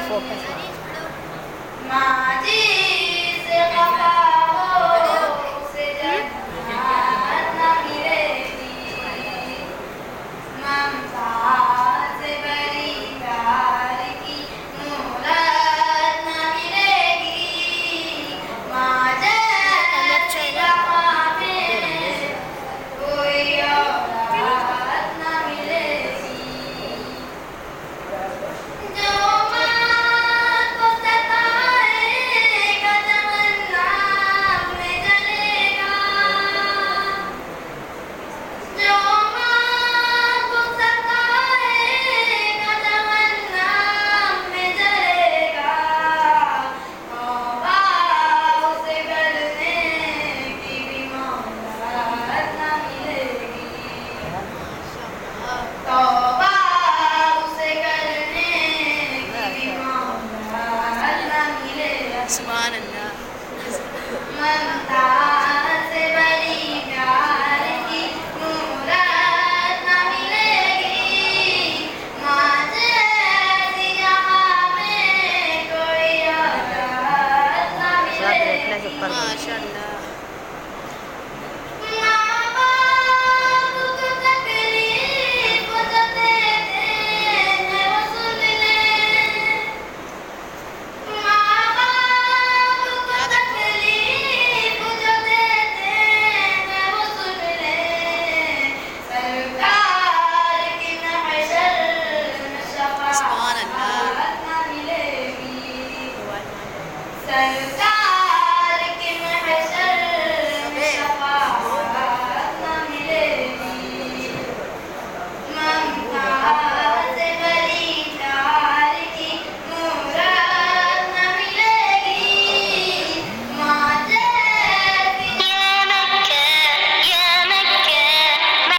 Focus माजी से खफा हो उसे जन्नत न मिलेगी, ममता से बड़ी प्यार की मोहलत न मिलेगी। माँ जैसी वफा में कोई औलाद न मिलेगी। जो माँ को सताएगा जहन्नम में जलेगा, जो माँ को सताएगा जहन्नम में जलेगा। तौबा उसे करने की भी मोहलत न मिलेगी, तौबा उसे करने की भी मोहलत न मिलेगी।